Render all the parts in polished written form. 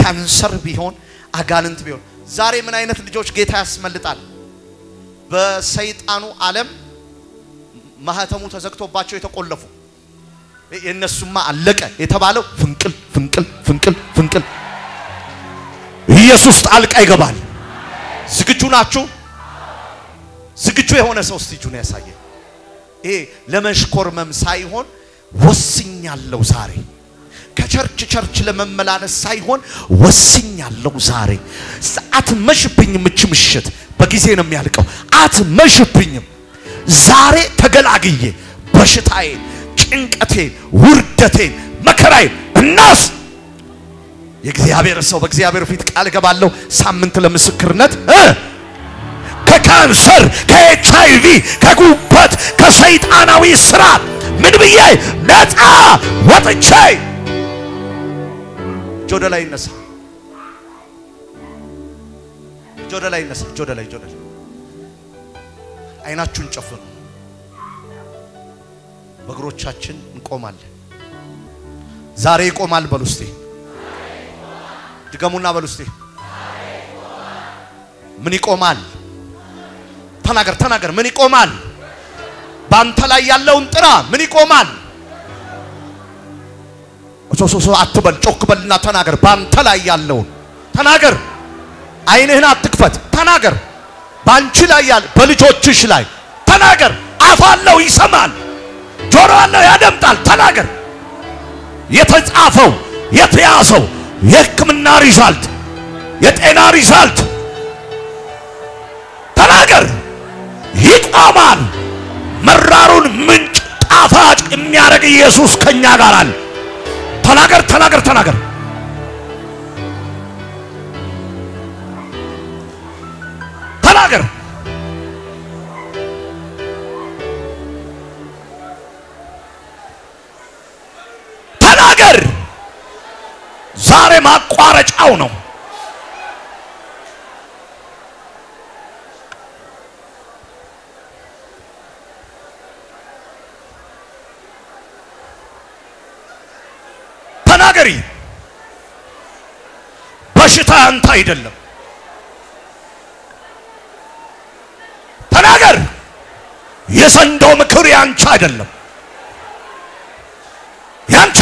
ካንሰር ቢሆን አጋንንት ቢሆን ዛሬ ምን አይነት ልጆች ጌታ ያስመልጣል በሰይጣኑ ዓለም ማህተሙ ተዘግቶባቸው የተቆለፉ የነሱማ አለቀ የተባለው ፍንቅል ኢየሱስ ጣልቃ ይገባል ዝግጁ ናችሁ ዝግጁ የሆነ ሰው እስቲ እጁን ያሳየ ይሄ ለመሽኮርመም ሳይሆን ወስኛለሁ ዛሬ ከቸርች ለመመላለስ ሳይሆን ወስኛለሁ ዛሬ አትመሽብኝም ምሽት በጊዜ ነው የሚያልቀው አትመሽብኝም ዛሬ ተገላግዬ በሽታዬ ጭንቀቴ ውርደቴ መከራዬ እናስ የእግዚአብሔር ሰው በእግዚአብሔር ፊት ቃል ገባለሁ ሳምንት ለምስክርነት ከካንሰር ከኤችአይቪ ከጉበት ከሰይጣናዊ ስራት ምን ብዬ ነፃ ወጥቼ ጆደ ላይ ነሳ አይናችሁን ጨፍኑ በእግሮቻችን እንቆማለን ዛሬ ይቆማል በሉስቲ ድገሙና በሉስቲ ምን ይቆማል ተናገር ምን ይቆማል ባንተ ላይ ያለውን ጥራ ምን ይቆማል ሶሶ አትበል ጮክ በልና ተናገር ባንተ ላይ ያለውን ተናገር አይንህን አትክፈት ተናገር ባንቺ ላይ ያለ በልጆችሽ ላይ ተናገር አፋለው ይሰማል ጆሮ አለው ያደምጣል ተናገር የተጻፈው የተያዘው የሕክምና ሪዛልት የጤና ሪዛልት ተናገር ይቆማል መራሩን ምንጭ ጣፋጭ የሚያረግ ኢየሱስ ከኛ ጋር አለ ተናገር ተናገር ዛሬ ማቋረጫው ነው ተናገሪ በሽታ አንተ አይደለም ተናገር የሰንዶ ምክር ያንቺ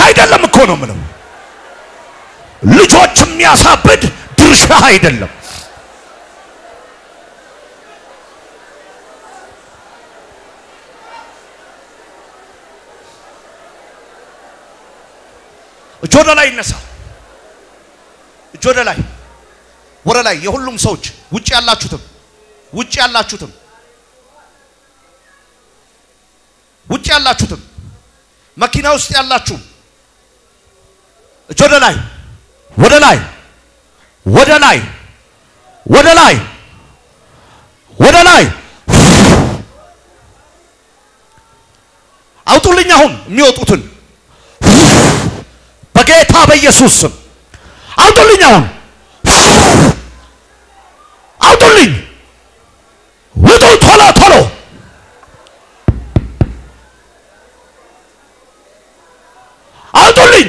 አይደለም እኮ ነው ምንም ልጆች የሚያሳብድ ድርሻ አይደለም ጆደ ላይ ነሳ ጆደ ላይ ወረ ላይ የሁሉም ሰዎች ውጪ ያላችሁትም መኪና ውስጥ ያላችሁ ጆደ ላይ ወደ ላይ አውጡልኝ አሁን የሚወጡትን በጌታ በኢየሱስ ስም አውጡልኝ አሁን አውጡልኝ ውጡ ቶሎ አውጡልኝ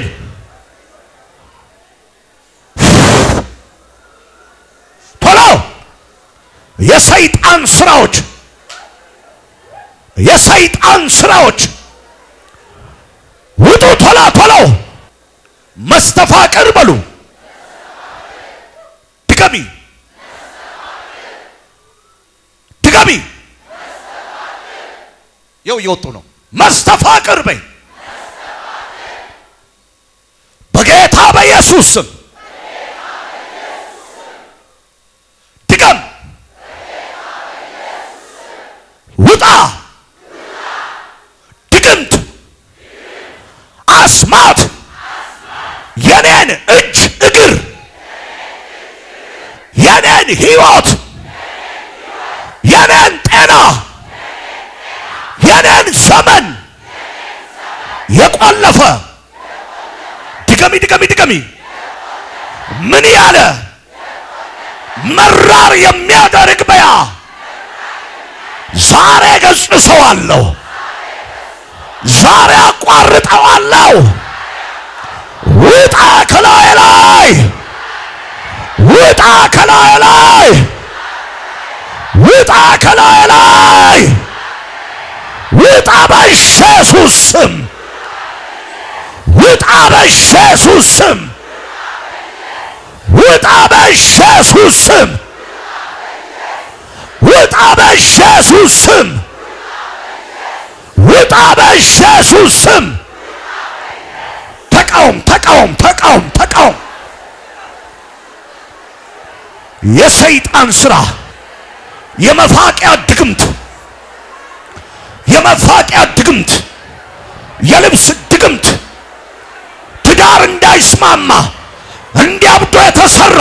ቶሎ የሰይጣን ስራዎች ውጡ ቶሎ መስተፋቅር በሉ ድገሚ ይው ይወጡ ነው መስተፋቅር በይ በጌታ በኢየሱስ ስም ድገም ውጣ ድግምት አስማት የኔን እጅ እግር የኔን ህይወት የኔን ጤና የኔን ዘመን የቆለፈ ድገሚ ምን ያለ መራር የሚያደርግ በያ ዛሬ ገጽሰዋለሁ ዛሬ አቋርጠዋለሁ ውጣ ከላይ ውጣ ከላይ ላይ ውጣ ከላይ ላይ ውጣ በኢየሱስ ስም ውጣ በኢየሱስ ስም ውጣ በኢየሱስ ስም ውጣ በኢየሱስ ስም ውጣ በኢየሱስ ስም ተቃውም ተቃውም ተቃውም ተቃውም የሰይጣን ሥራ የመፋቂያ ድግምት የልብስ ድግምት ትዳር እንዳይስማማ እንዲያብዶ የተሰራ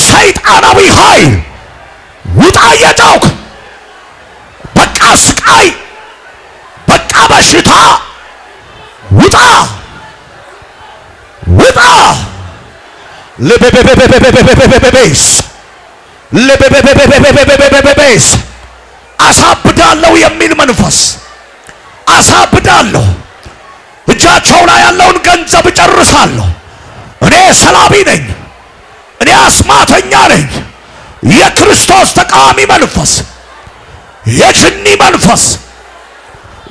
ሰይጣናዊ ኃይል ውጣ እየጮክ በቃ ስቃይ በቃ በሽታ ውጣ ውጣ ለበበበበበበበበበበስ አሳብዳለሁ የሚል መንፈስ አሳብዳለሁ እጃቸው ላይ ያለውን ገንዘብ ጨርሳለሁ እኔ ሰላቢ ነኝ እኔ አስማተኛ ነኝ የክርስቶስ ተቃዋሚ መንፈስ የጅኒ መንፈስ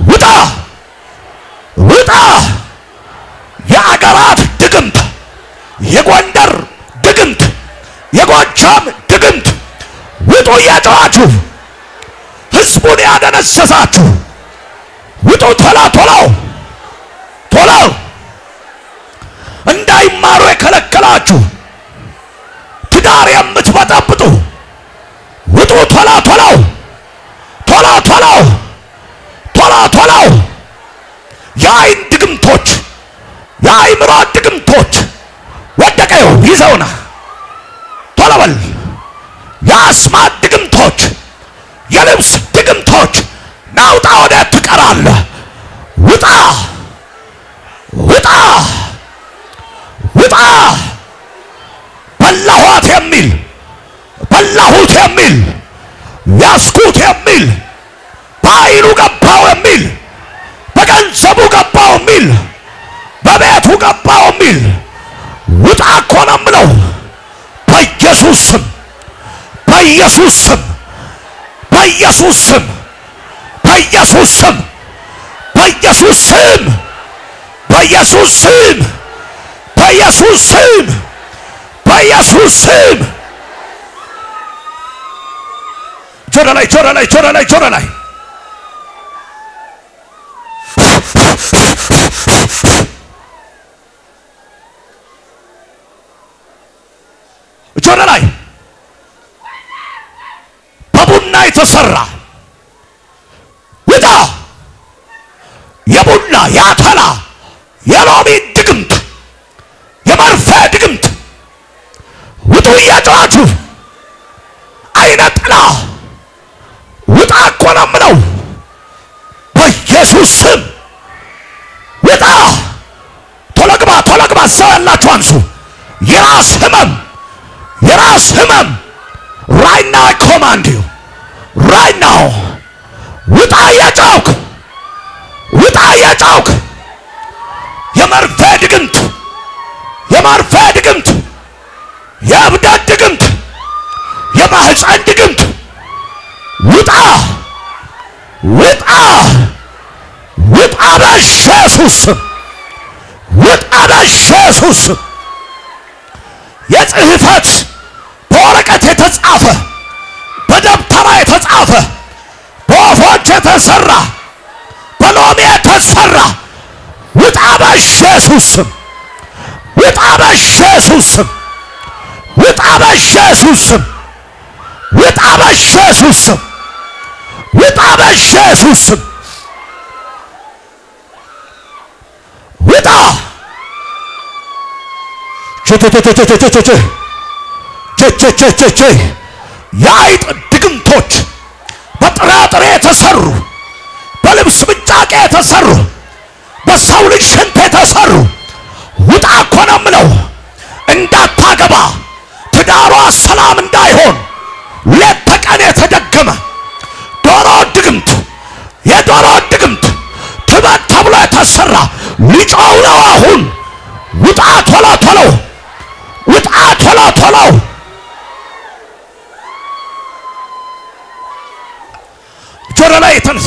ውጣ ውጣ የአገራት ድግምት የጎንደር ድግምት የጎጃም ድግምት ውጡ እየጮኻችሁ ህዝቡን ያደነዘዛችሁ ውጡ ቶሎ ቶሎ ቶሎ እንዳይማሩ የከለከላችሁ ትዳር የምትበጠብጡ ውጡ ቶሎ ቶሎ ቶሎ ቶሎ ቶሎ ቶሎ የአይን ድግምቶች የአይምሮ ድግምቶች ወደቀው ይዘውና ቶሎ በል የአስማት ድግምቶች የልብስ ድግምቶች ናውጣ ወደ ትቀራለህ ውጣ ውጣ ውጣ በላሁት የሚል ያስኩት የሚል በአይኑ ገባው የሚል በገንዘቡ ገባው የሚል በቤቱ ገባው የሚል ውጣ እኮ ነው የምለው በኢየሱስ ስም በኢየሱስ ስም በኢየሱስ ስም በኢየሱስ ስም በኢየሱስ ስም በኢየሱስ ስም በኢየሱስ ስም በኢየሱስ ስም ጆሮ ላይ ጆሮ ላይ ጆሮ ላይ ጆሮ ላይ ጆሮ ላይ በቡና የተሰራ ውጣ የቡና ያተላ የሎሚ ድግምት የመርፌ ድግምት ውጡ እየጮኻችሁ አይነ ጥላ ውጣ እኮ ነው የምለው በኢየሱስ ስም ውጣ ቶሎ ግባ ሰው ያላችሁ አንሱ የራስ ህመም right now I command you right now ውጣ እየጮክ የመርፌ ድግምት የእብደት ድግምት የማህፀን ድግምት ውጣ በኢየሱስ ስም ውጣ በኢየሱስ ስም የጽሕፈት በወረቀት የተጻፈ በደብተራ የተጻፈ በወፎች የተሰራ በሎሚ የተሰራ ውጣ በኢየሱስ ስም ውጣ በኢየሱስ ስም ውጣ በኢየሱስ ስም ውጣ በኢየሱስ ስም ውጣ በኢየሱስ ስም ውጣ የአይጥ ድግምቶች በጥራጥሬ የተሰሩ በልብስ ብጫቄ የተሰሩ በሰው ልጅ ሽንት የተሰሩ ውጣ እኮ ነው የምለው እንዳታገባ ትዳሯ ሰላም እንዳይሆን ሌት ተቀን የተደገመ የዶሮ ድግምት ትበት ተብሎ የተሰራ ሊጮው ነው አሁን ውጣ ቶሎ ቶሎ ጆሮ ላይ ተነስ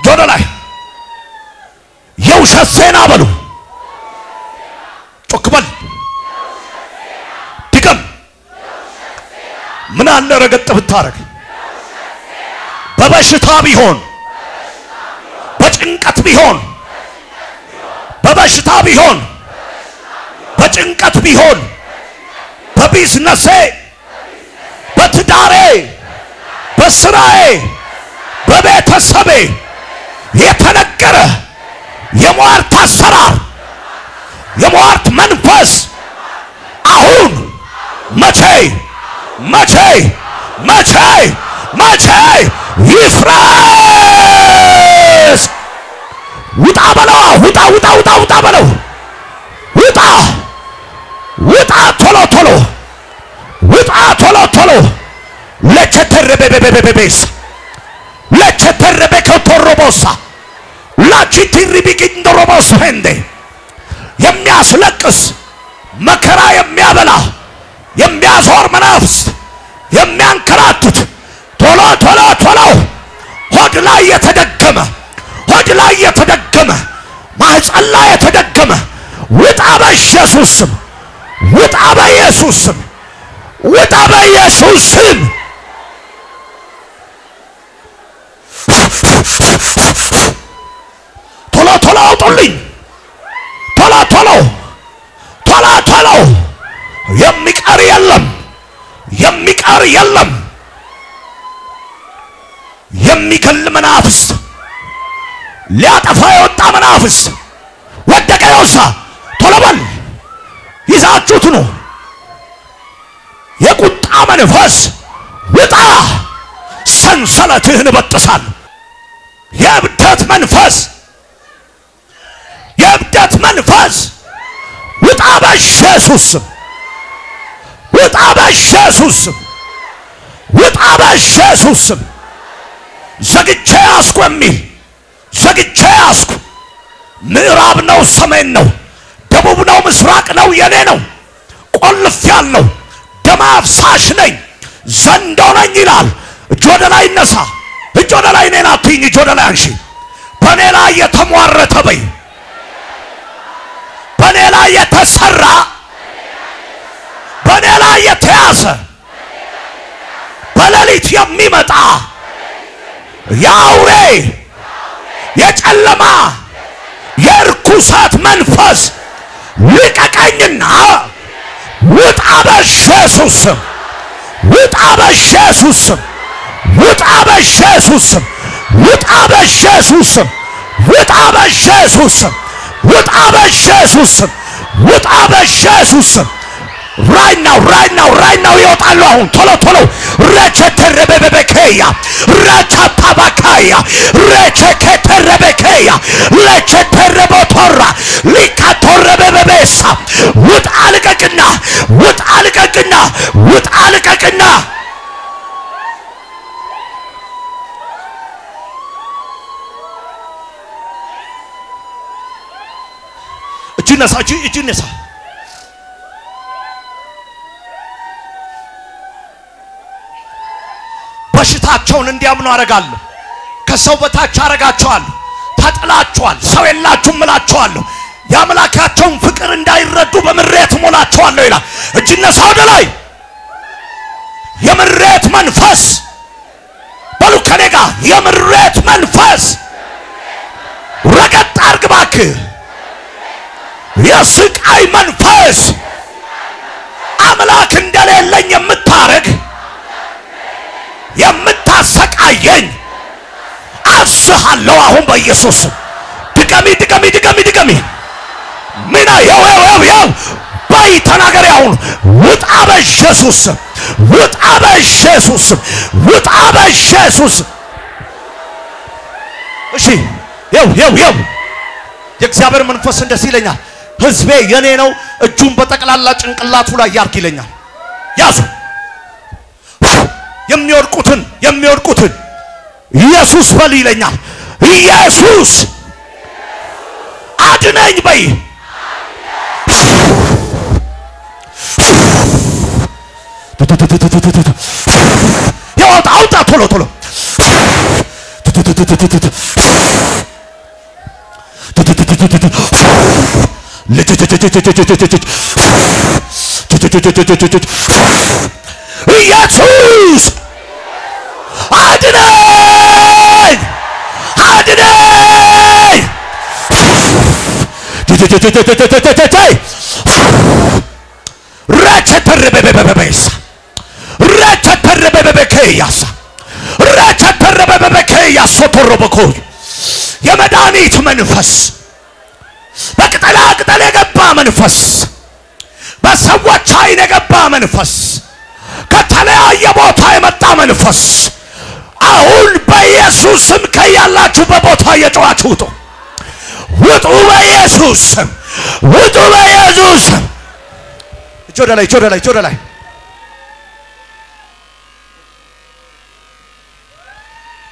ጆሮ ላይ የውሸት ዜና በሉ ጮክ በል ድገም ምን አለ ረገጥ ብታረግ በበሽታ ቢሆን በጭንቀት ቢሆን በበሽታ ቢሆን በጭንቀት ቢሆን በቢዝነሴ በትዳሬ በስራዬ በቤተሰቤ የተነገረ የሟርት አሰራር የሟርት መንፈስ አሁን መቼ ይፍረስ ውጣ በለው ውጣ በለው ውጣ ቶሎ ውጣ ቶሎ ለቸተረበበበበስ ለቸተረበከቶሮቦሳ ላቺቲሪቢኪንዶሮቦስ ሄንዴ የሚያስለቅስ መከራ የሚያበላ የሚያዞር መናፍስት የሚያንከራትት ቶሎ ሆድ ላይ የተደገመ ማህፀን ላይ የተደገመ ውጣ በኢየሱስ ስም ውጣ በኢየሱስ ስም ቶሎ አውጡልኝ ቶሎ የሚቀር የለም የሚገል መናፍስት ሊያጠፋ የወጣ መናፍስት ወደቀ ዮሳ ቶሎ በል ይዛችሁት ነው የቁጣ መንፈስ ውጣ ሰንሰለትህን በጥሳለሁ የእብደት መንፈስ ውጣ በኢየሱስ ስም ዘግቼ ያስኩ ምዕራብ ነው ሰሜን ነው ደቡብ ነው ምስራቅ ነው የኔ ነው ቆልፍ ያለው ደም አፍሳሽ ነኝ ዘንዶ ነኝ ይላል እጅ ወደ ላይ ነሳ እጅ ወደ ላይ ነና ትኝ እጅ ወደ ላይ አንሺ በኔ ላይ የተሟረተ በይ በኔ ላይ የተሰራ በኔ ላይ የተያዘ በሌሊት የሚመጣ የአውሬ የጨለማ የርኩሰት መንፈስ ልቀቀኝና ውጣ በኢየሱስ ስም right now ይወጣሉ አሁን ቶሎ ረቸተረበበከያ ረቻታባካያ ረቸከተረበከያ ለቸተረቦቶራ ሊካቶረበበበሳ ውጣ ልቀቅና እጅ ነሳ በሽታቸውን እንዲያምኑ አረጋለሁ ከሰው በታች አረጋቸዋለሁ ተጥላቸዋል ሰው የላችሁም እላቸዋለሁ ያምላካቸውን ፍቅር እንዳይረዱ በምሬት ሞላቸዋለሁ ይላል እጅ ነሳ ወደ ላይ የምሬት መንፈስ በሉ ከኔ ጋር የምሬት መንፈስ ረገጥ አርግ እባክህ የስቃይ መንፈስ አምላክ እንደሌለኝ የምታረግ የምታሰቃየኝ አስሃለሁ አሁን በኢየሱስ ድገሚ ምን ያው ባይ ተናገር አሁን ውጣ በኢየሱስ እሺ ያው የእግዚአብሔር መንፈስ እንደዚህ ይለኛል ህዝቤ የኔ ነው እጁን በጠቅላላ ጭንቅላቱ ላይ ያርግ ይለኛል ያዙ የሚወርቁትን ኢየሱስ በል ይለኛል ኢየሱስ አድነኝ በይ ያውጣ አውጣ ቶሎ ቶሎ ኢየሱስ አድነኝ አድነኝ ረቸተረበበበበሳ ረቸተረበበበከያሳ ረቸተረበበበከያሳ ሶቶሮበኮ የመድኃኒት መንፈስ በቅጠላ ቅጠል የገባ መንፈስ በሰዎች አይን የገባ መንፈስ ከተለያየ ቦታ የመጣ መንፈስ አሁን በኢየሱስ ስም ከያላችሁ በቦታ እየጮኻችሁ ውጡ ውጡ በኢየሱስ ስም ውጡ በኢየሱስ ስም ጆደ ላይ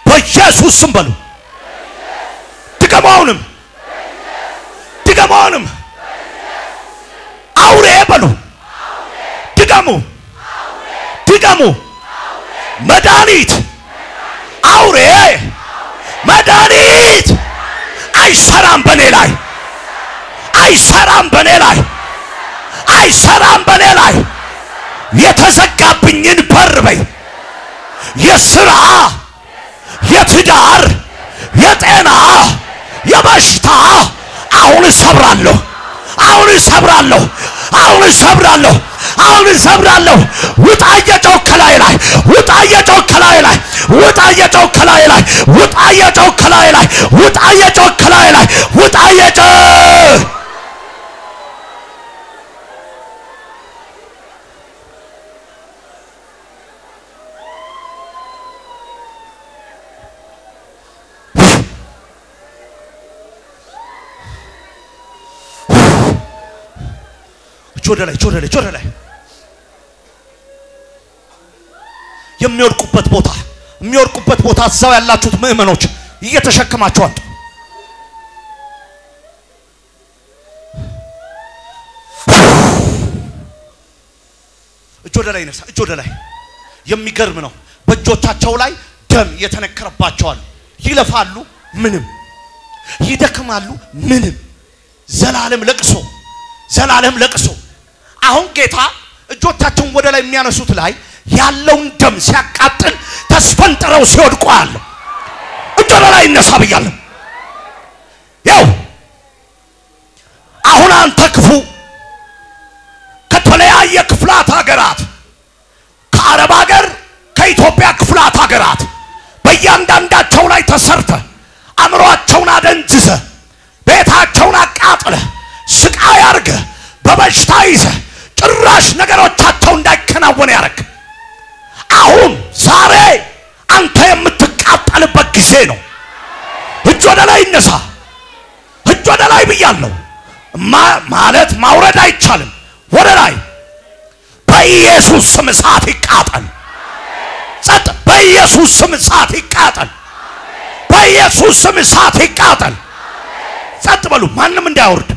በኢየሱስ ስም በሉ ድገሙንም አውሬ በሉ ድገሙ መድኃኒት አውሬ መድኃኒት አይሰራም በኔ ላይ የተዘጋብኝን በር በይ የሥራ የትዳር የጤና የበሽታ አሁን እሰብራለሁ ውጣ እየጮከላይ ላይ ጆደ ላይ የሚወርቁበት ቦታ እዛው ያላችሁት ምእመኖች እየተሸከማችሁ አንተ እጆደ ላይ የሚገርም ነው በእጆቻቸው ላይ ደም የተነከረባቸዋል ይለፋሉ ምንም ይደክማሉ ምንም ዘላለም ለቅሶ አሁን ጌታ እጆቻቸውን ወደ ላይ የሚያነሱት ላይ ያለውን ደም ሲያቃጥል ተስፈንጥረው ሲወድቁ አለ እጆደ ላይ እነሳ ብያለሁ ያው አሁን አንተ ክፉ ከተለያየ ክፍላት ሀገራት ከአረብ ሀገር ከኢትዮጵያ ክፍላት ሀገራት በእያንዳንዳቸው ላይ ተሰርተ አምሮአቸውን አደንዝዘ ቤታቸውን አቃጥለ ስቃይ አርገ በበሽታ ይዘ ጭራሽ ነገሮቻቸው እንዳይከናወን ያረክ አሁን ዛሬ አንተ የምትቃጠልበት ጊዜ ነው እጆደ ላይ እነሳ እጆደ ላይ ብያለሁ ማለት ማውረድ አይቻልም ወደ ላይ በኢየሱስ ስም እሳት ይቃጠል ጸጥ በኢየሱስ ስም እሳት ይቃጠል በኢየሱስ ስም እሳት ይቃጠል ጸጥ በሉ ማንንም እንዳያወርድ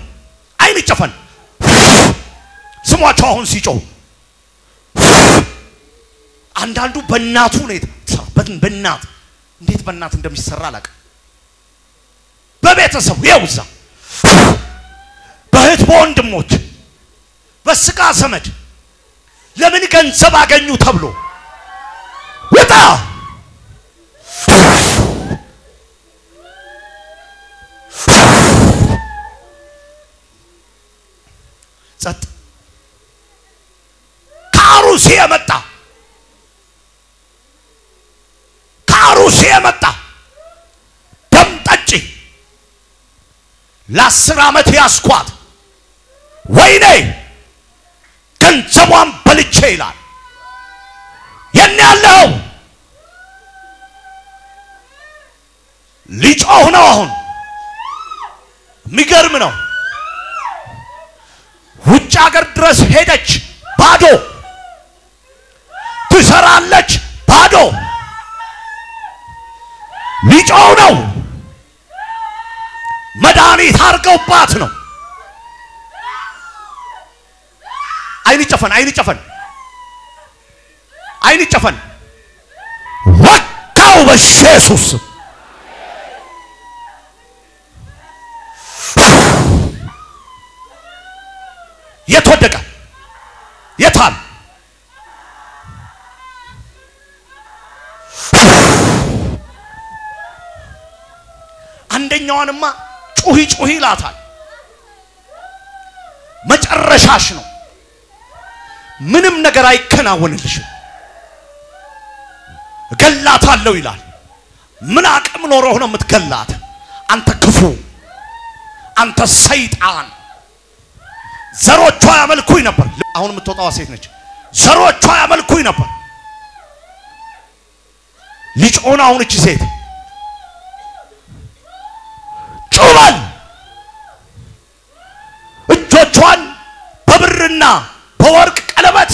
አይን ይጨፈን ስሟቸው አሁን ሲጮህ አንዳንዱ በእናቱ ነው በእናት እንዴት በእናት እንደሚሰራ አላቀ በቤተሰቡ ይውዛ በእህት በወንድሞች በስጋ ዘመድ ለምን ገንዘብ አገኙ ተብሎ ወጣ ጸጥ ከአሩሲ የመጣ ደም ጠጪ ለ10 ዓመት ያስኳት ወይኔ ገንዘቧን በልቼ ይላል የኔ ያለው ሊጮህ ነው አሁን የሚገርም ነው ውጭ ሀገር ድረስ ሄደች ባዶ ትሰራለች ባዶ ሊጮህ ነው መድኃኒት አርገውባት ነው አይን ጨፈን አይን ጨፈን ወጣው በኢየሱስ የተወደቀ የታል አንደኛዋንማ ጩሂ ይላታል መጨረሻሽ ነው ምንም ነገር አይከናወንልሽም ገላታለሁ ይላል ምን አቅም ኖሮህ ነው የምትገላት አንተ ክፉ አንተ ሰይጣን ዘሮቿ ያመልኩኝ ነበር አሁን የምትወጣው ሴት ነች ዘሮቿ ያመልኩኝ ነበር ልጅኦና አሁን እቺ ሴት ጩባል እጆቿን በብርና በወርቅ ቀለበት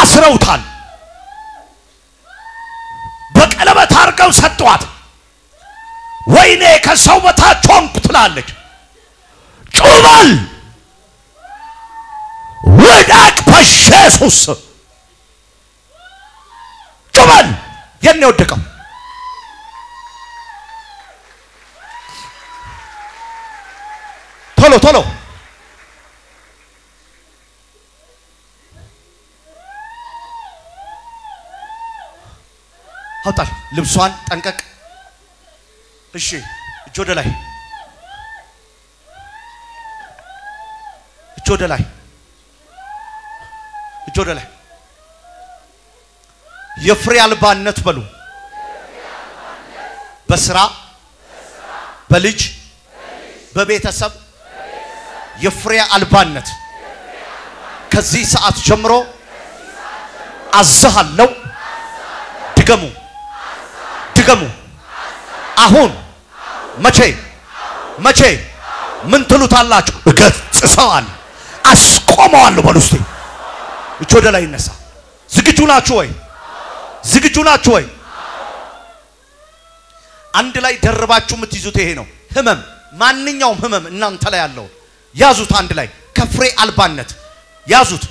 አስረውታል በቀለበት አርገው ሰጧት ወይኔ ከሰው በታች ሆንኩ ትላለች ጩባል ወዳቅ በኢየሱስ ጩባል የኔ ወደቀው ቶሎ አውጣል ልብሷን ጠንቀቅ እሺ እጅ ወደ ላይ የፍሬ አልባነት በሉ በስራ በልጅ በቤተሰብ የፍሬ አልባነት ከዚህ ሰዓት ጀምሮ አዘሃለው ድገሙ አሁን መቼ ምን ትሉታላችሁ እገጽሰዋል አስቆመዋለሁ በሉስቲ እጆ ወደ ላይ ይነሳ ዝግጁ ናችሁ ወይ አንድ ላይ ደርባችሁ የምትይዙት ይሄ ነው ህመም ማንኛውም ህመም እናንተ ላይ ያለው ያዙት አንድ ላይ ከፍሬ አልባነት ያዙት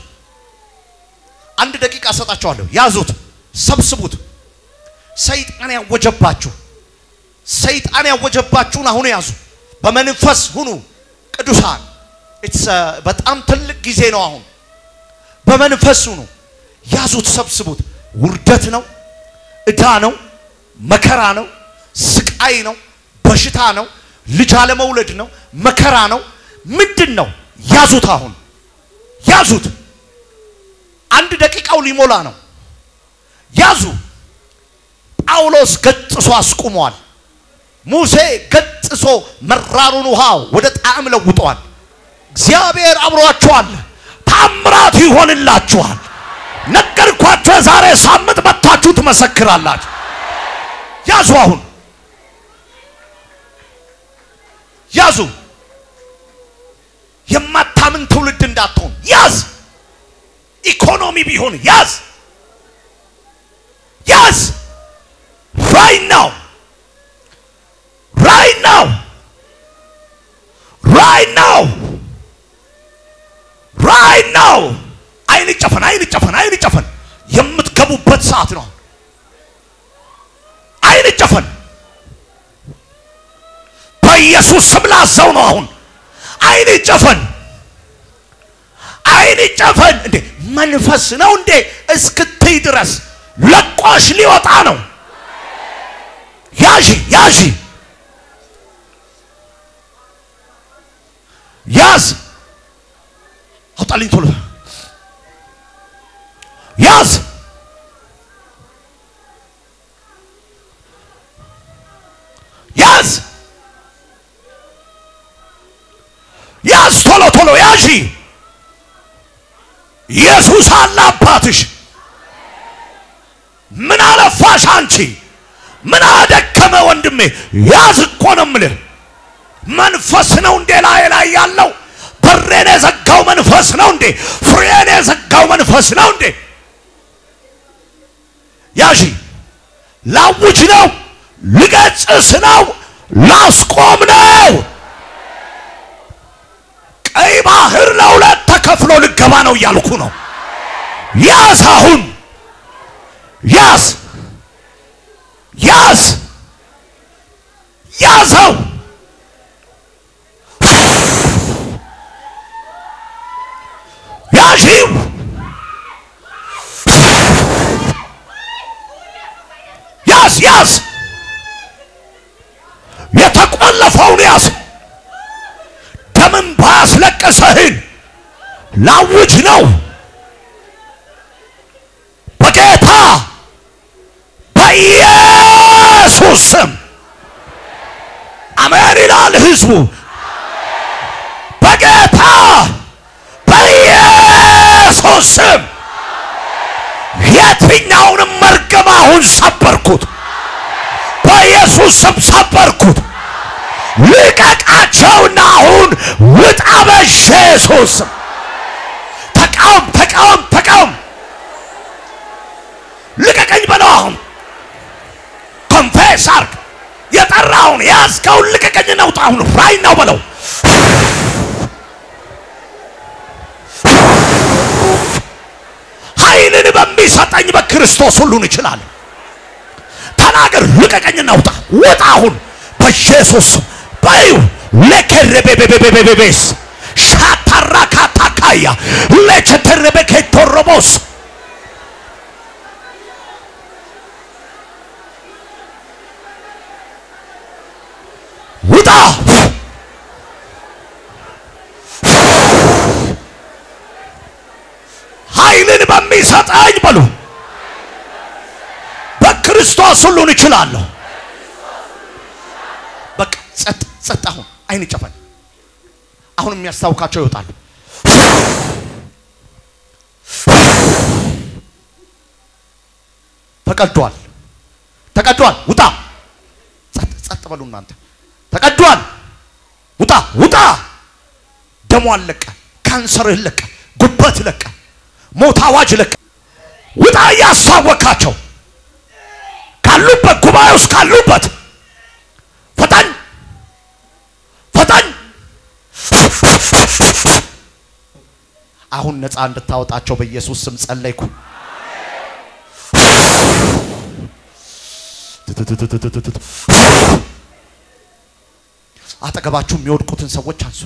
አንድ ደቂቃ ሰጣችኋለሁ ያዙት ሰብስቡት ሰይጣን ያወጀባችሁን አሁን ያዙ በመንፈስ ሁኑ ቅዱሳን በጣም ትልቅ ጊዜ ነው አሁን በመንፈስ ሁኑ ያዙት ሰብስቡት ውርደት ነው እዳ ነው መከራ ነው ስቃይ ነው በሽታ ነው ልጅ አለመውለድ ነው መከራ ነው ምንድነው ያዙት አሁን ያዙት አንድ ደቂቃው ሊሞላ ነው ያዙ ጳውሎስ ገጽሶ አስቆሟል ሙሴ ገጽሶ መራሩን ውሃ ወደ ጣዕም ለውጧል እግዚአብሔር አብሯችኋል ታምራት ይሆንላችኋል ነገርኳችሁ ዛሬ ሳምንት መጣችሁ ትመሰክራላችሁ ያዙ አሁን ያዙ የማታምን ትውልድ እንዳትሆን ያዝ ኢኮኖሚ ቢሆን ያዝ right now አይን ጨፈን የምትገቡበት ሰዓት ነው አይን ጨፈን በኢየሱስ ስም ላዘው ነው አሁን አይን ጨፈን እንዴ መንፈስ ነው እንዴ እስክትይ ድረስ ለቆሽ ሊወጣ ነው ያዝ አውጣልኝ ቶሎ ያዝ ቶሎ ያዢ ኢየሱስ አለ አባትሽ ምን አለፋሽ አንቺ ምን አደከመ ወንድሜ ያዝ እኮ ነው የምልህ መንፈስ ነው እንዴ ላይ ያለው በሬን የዘጋው መንፈስ ነው እንዴ ፍሬን የዘጋው መንፈስ ነው እንዴ ያዢ ላውጅ ነው ልገጽስ ነው ላስቆም ነው ቀይ ባህር ለሁለት ተከፍሎ ልገባ ነው እያልኩ ነው ያዝ አሁን ያዝ ያዝ ያዘው ያዢው ያዝ ያዝ የተቆለፈውን ያዝ ደምን ባስለቀሰህን ላውጅ ነው በጌታ በኢየሱስ ስም አሜን ይላል ህዝቡ በጌታ በኢየሱስ ስም የትኛውንም መርገም አሁን ሰበርኩት በኢየሱስ ስም ሰበርኩት ልቀቃቸውና አሁን ውጣ በኢየሱስ ስም ተቃውም ተቃውም ተቃውም ልቀቀኝ በለው አሁን ኮንፌስ አርግ የጠራውን ያዝከውን ልቀቀኝ ነው አሁን ራይ ነው በለው ኃይልን በሚሰጠኝ በክርስቶስ ሁሉን ይችላል ተናገር ልቀቀኝ ነው ውጣ አሁን በኢየሱስ ባዩ ለከረበበበበበስ ሻታራካታካያ ለቸተረበከቶሮቦስ ውጣ ኃይልን በሚሰጠኝ በሉ በክርስቶስ ሁሉን ይችላለሁ በቃ ጸጥ አሁን አይን ጨፈን አሁን የሚያስታውካቸው ይወጣሉ ተቀዷል ውጣ ጸጥ በሉ እናንተ ተቀዷል ውጣ ደሙ አለቀ ካንሰርህ ለቀ ጉበት ለቀ ሞት አዋጅ ለቀ ውጣ ያሳወካቸው ካሉበት ጉባኤ ውስጥ ካሉበት ፈጣን አሁን ነፃ እንድታወጣቸው በኢየሱስ ስም ጸለይኩ አጠገባችሁ የሚወድቁትን ሰዎች አንሱ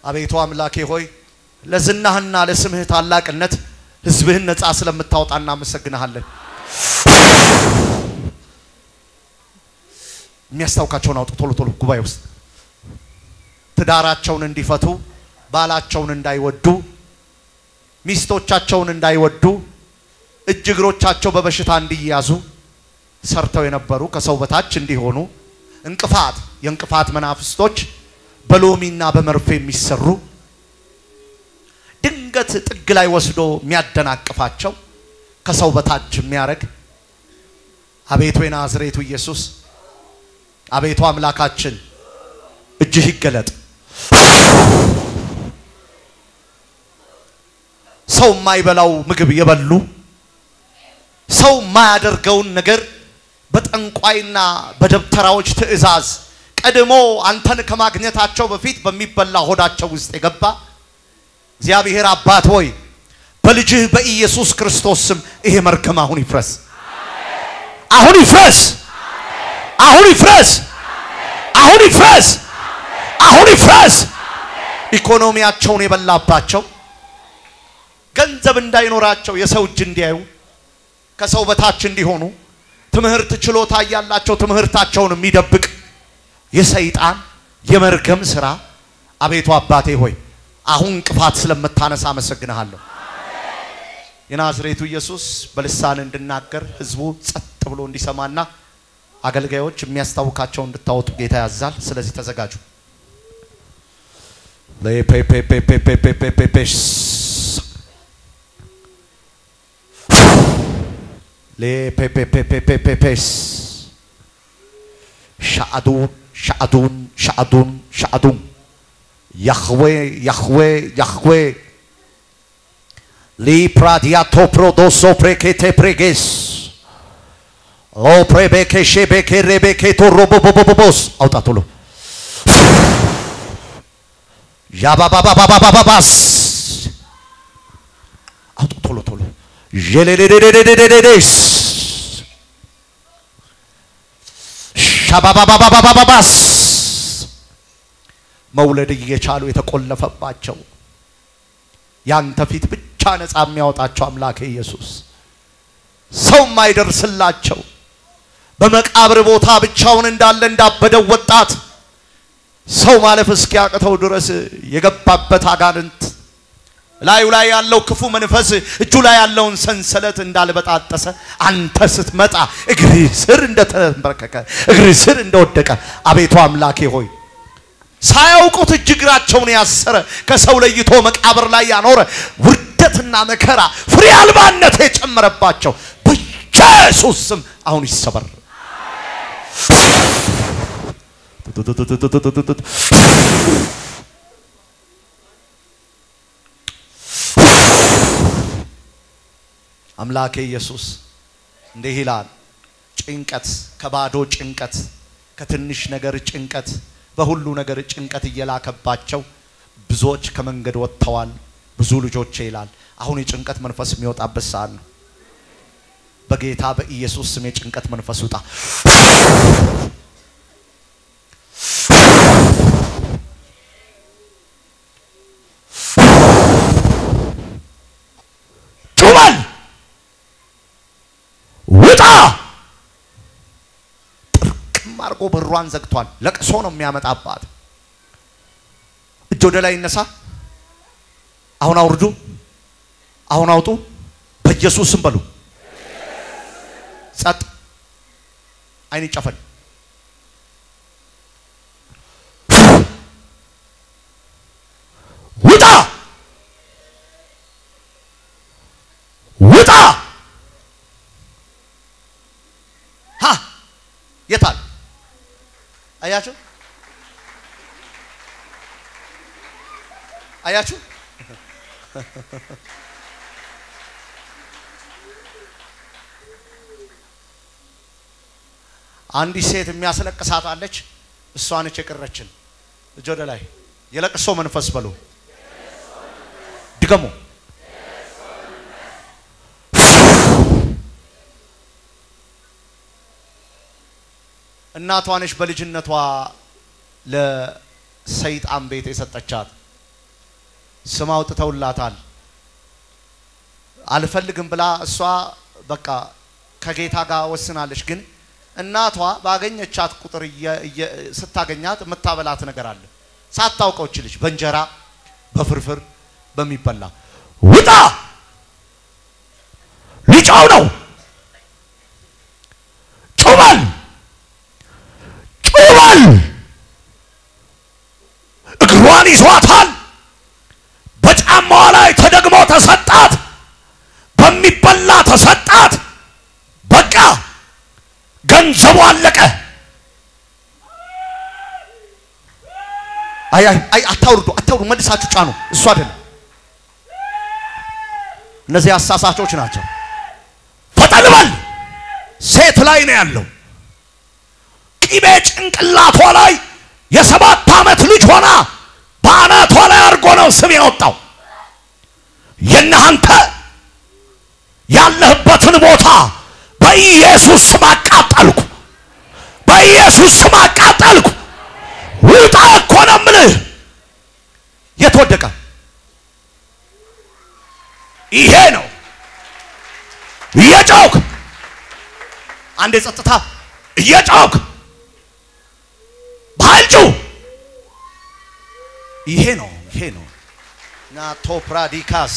አቤቱ አምላኬ ሆይ ለዝናህና ለስምህ ታላቅነት ህዝብህን ነፃ ስለምታወጣና መሰግናለን የሚያስታውካቸውን አውጡ ቶሎ ጉባኤ ውስጥ ትዳራቸውን እንዲፈቱ ባላቸውን እንዳይወዱ ሚስቶቻቸውን እንዳይወዱ እጅግሮቻቸው በበሽታ እንዲያዙ ሰርተው የነበሩ ከሰው በታች እንዲሆኑ የእንቅፋት መናፍስቶች በሎሚና በመርፌ የሚሰሩ ድንገት ጥግ ላይ ወስዶ የሚያደናቅፋቸው ከሰው በታች የሚያረግ አቤቱ የናዝሬቱ ኢየሱስ አቤቱ አምላካችን እጅህ ይገለጥ ሰው ማይበላው ምግብ የበሉ ሰው ማያደርገውን ነገር በጠንቋይና በደብተራዎች ትእዛዝ ቀድሞ አንተን ከማግኘታቸው በፊት በሚበላ ሆዳቸው ውስጥ የገባ እግዚአብሔር አባት ሆይ በልጅህ በኢየሱስ ክርስቶስ ስም ይሄ መርገም አሁን ይፍረስ አሁን ይፍረስ አሁን ይፍረስ አሁን ይፍረስ አሁን ይፍረስ ኢኮኖሚያቸውን የበላባቸው ገንዘብ እንዳይኖራቸው የሰው እጅ እንዲያዩ ከሰው በታች እንዲሆኑ ትምህርት ችሎታ ያላቸው ትምህርታቸውን የሚደብቅ የሰይጣን የመርገም ሥራ አቤቱ አባቴ ሆይ አሁን እንቅፋት ስለምታነሳ አመሰግናለሁ የናዝሬቱ ኢየሱስ በልሳን እንድናገር ህዝቡ ጸጥ ብሎ እንዲሰማና አገልጋዮች የሚያስታውካቸው እንድታወጡ ጌታ ያዛል ስለዚህ ተዘጋጁ ሻአዱን Yahweh li pradiato prodoso prekete preges o prebeke shebeke rebeke to robobobobos autatolo yababababababas autatolo ጀለደደደደደደስ ሻባባባባባባስ መውለድ እየቻሉ የተቆለፈባቸው ያንተ ፊት ብቻ ነፃ የሚያወጣቸው አምላክ ኢየሱስ ሰው ማይደርስላቸው በመቃብር ቦታ ብቻውን እንዳለ እንዳበደው ወጣት ሰው ማለፍ እስኪያቅተው ድረስ የገባበት አጋንንት ላዩ ላይ ያለው ክፉ መንፈስ እጁ ላይ ያለውን ሰንሰለት እንዳልበጣጠሰ አንተ ስትመጣ እግሪ ስር እንደተንበረከከ እግሪ ስር እንደወደቀ አቤቱ አምላኬ ሆይ ሳያውቁት እጅግራቸውን ያሰረ ከሰው ለይቶ መቃብር ላይ ያኖረ ውርደትና መከራ ፍሬ አልባነት የጨመረባቸው በኢየሱስ ስም አሁን ይሰበር አምላኬ ኢየሱስ እንዲህ ይላል ጭንቀት ከባዶ ጭንቀት ከትንሽ ነገር ጭንቀት በሁሉ ነገር ጭንቀት እየላከባቸው ብዙዎች ከመንገድ ወጥተዋል ብዙ ልጆች ይላል አሁን የጭንቀት መንፈስ የሚወጣበት ሰዓት ነው በጌታ በኢየሱስ ስም የጭንቀት መንፈስ ውጣ ጩበል ውጣ ማርቆ በሯን ዘግቷል ለቅሶ ነው የሚያመጣባት እጅ ወደ ላይ ይነሳ አሁን አውርዱ አሁን አውጡ በኢየሱስ ስም በሉ ጸጥ አይን ይጨፈን ውጣ ውጣ ها የታል አያችሁ አያችሁ አንዲት ሴት የሚያስለቅሳት አለች እሷን እየቀረችን እጅ ወደ ላይ የለቅሶ መንፈስ በሉ ድገሙ እናቷ ነሽ በልጅነቷ ለሰይጣን ቤት የሰጠቻት ስም አውጥተውላታል አልፈልግም ብላ እሷ በቃ ከጌታ ጋር ወስናለች ግን እናቷ ባገኘቻት ቁጥር ስታገኛት መታበላት ነገር አለ ሳታውቀው ልጅ በእንጀራ በፍርፍር በሚበላ ውጣ ሊጫው ነው ጩበል ጩበል እግሯን ይዟታል በጫማዋ ላይ ተደግሞ ተሰጣት በሚበላ ተሰጣት በቃ ገንዘቡ አለቀ አይ አታውርዱ መልሳችሁ ጫኑ እሱ አይደለም እነዚህ አሳሳቾች ናቸው ፈጠልበል ሴት ላይ ነው ያለው ቂቤ ጭንቅላቷ ላይ የ7 ዓመት ልጅ ሆና ባናቷ ላይ አርጎ ነው ስም ያወጣው የናንተ ያለህበትን ቦታ በኢየሱስ ስም አቃጠልኩ በኢየሱስ ስም አቃጠልኩ ውጣ እኮ ነው የምልህ የተወደቀ ይሄ ነው እየጮክ አንዴ ጸጥታ እየጮክ ባልጩ ይሄ ነው ናቶ ፕራዲካስ